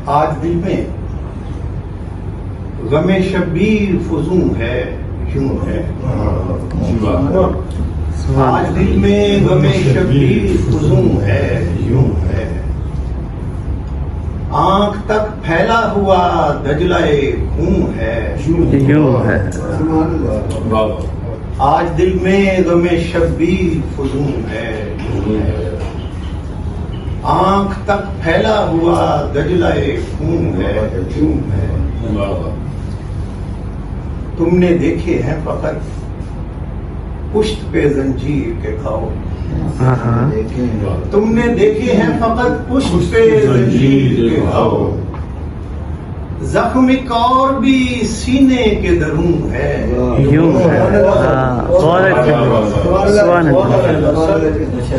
آج دل میں غم شبیر فزوں ہے یوں ہے. آج دل میں غم شبیر فزوں ہے یوں ہے. آنکھ تک پھیلا ہوا دجلائے خون ہے یوں ہے. آج دل میں غم شبیر فزوں ہے یوں ہے. آنکھ تک پھیلا ہوا دجلائے خون ہے یوں ہے. تم نے دیکھے ہیں فقط پشت پہ زنجیر کے گھاؤ. تم نے دیکھے ہیں فقط پشت پہ زنجیر کے گھاؤ. زخم ایک اور بھی سینے کے درون ہے یوں ہے.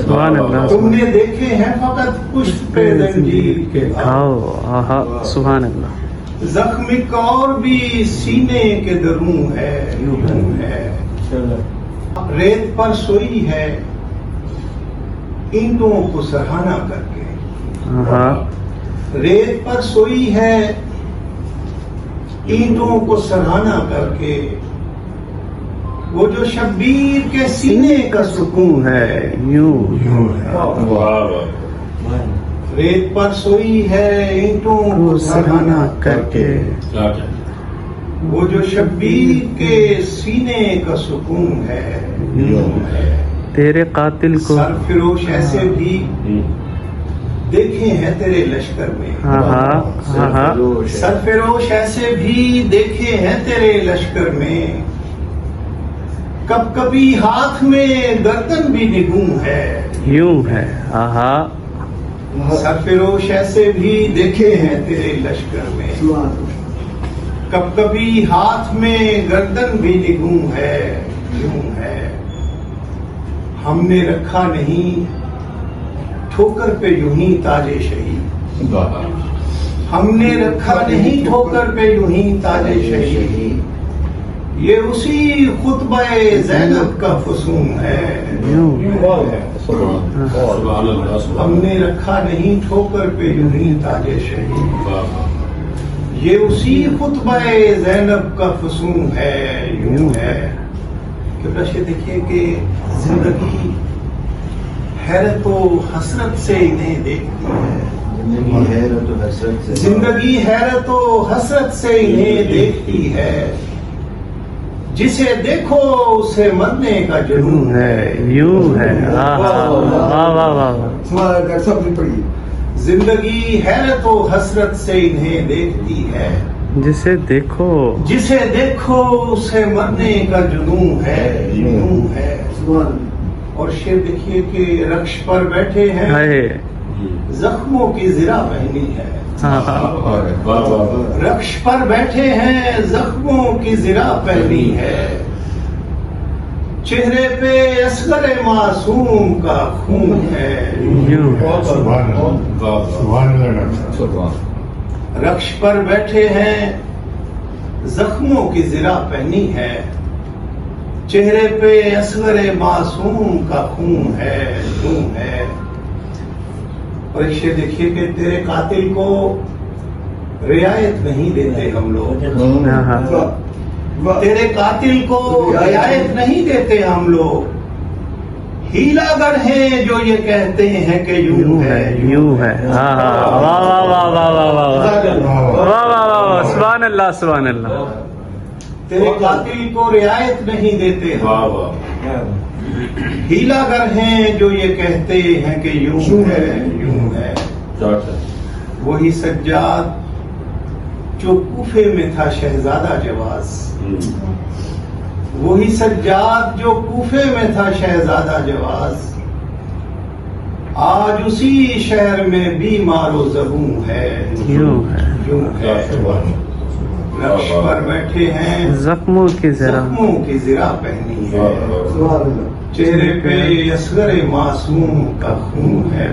سبحان اللہ. تم نے دیکھے ہیں فقط پشت پہ زنجیر کے گھاؤ. سبحان اللہ. زخم ایک اور بھی سینے کے درون ہے یوں ہے. ریت پر سوئی ہے اینٹوں کو سرہانا کر کے. ریت پر سوئی ہے اینٹوں کو سرہانا کر کے. وہ جو شبیر کے سینے کا سکون ہے یوں ہے. ریت پر سوئی ہے اینٹوں کو سرہانا کر کے. وہ جو شبیر کے سینے کا سکون ہے یوں ہے. تیرے قاتل کو سرفروش ایسے بھی دیکھے ہیں تیرے لشکر میں. سرفروش ایسے بھی دیکھے ہیں تیرے لشکر میں. کب کبھی ہاتھ میں گردن بھی نگوں ہے یوں ہے. سرفروش ایسے بھی دیکھے ہیں تیرے لشکر میں. کب کبھی ہاتھ میں گردن بھی نگوں ہے یوں ہے. ہم نے رکھا نہیں ٹھوکر پہ یوں ہی تاج شہید. ہم نے رکھا نہیں ٹھوکر پہ یوں ہی تاج شہید. یہ اسی خطبہ زینب کا فسون ہے. ہم نے رکھا نہیں ٹھوکر پہ یوں ہی تاج شہید. یہ اسی خطبہ زینب کا فسون ہے یوں ہے. کہ رشے دیکھیے کہ زندگی حیرت و حسرت سے انہیں دیکھتی ہے. زندگی حیرت و حسرت سے انہیں دیکھتی ہے. جسے دیکھو اسے مرنے کا جنون ہے یوں ہے. زندگی حیرت و حسرت سے انہیں دیکھتی ہے. جسے دیکھو اسے مرنے کا جنون ہے یوں ہے. اور شعر دیکھیے کہ رکش پر بیٹھے ہیں زخموں کی زرہ پہنی ہے. رکش پر بیٹھے ہیں زخموں کی زرہ پہنی ہے. چہرے پہ اصغر معصوم کا خون ہے. رکش پر بیٹھے ہیں زخموں کی زرہ پہنی ہے. چہرے پہ اصغر معصوم کا خون ہے یوں ہے. اور ایک شعر دیکھیے کہ تیرے قاتل کو رعایت نہیں دیتے ہم لوگ. تیرے قاتل کو رعایت نہیں دیتے ہم لوگ. ہیلا گر ہیں جو یہ کہتے ہیں کہ یوں ہے یوں ہے. سبحان اللہ سبحان اللہ. تیرے قاتل کو رعایت نہیں دیتے ہم. ہیلا گر ہیں جو یہ کہتے ہیں کہ یوں ہے یوں ہے. وہی سجاد جو کوفے میں تھا شہزادہ جواز. وہی سجاد جو کوفے میں تھا شہزادہ جواز. آج اسی شہر میں بیمار و زبوں ہے یوں ہے. رکش پر بیٹھے ہیں زخموں کی زرہ پہنی ہے. چہرے پہ اصغر معصوم کا خون ہے.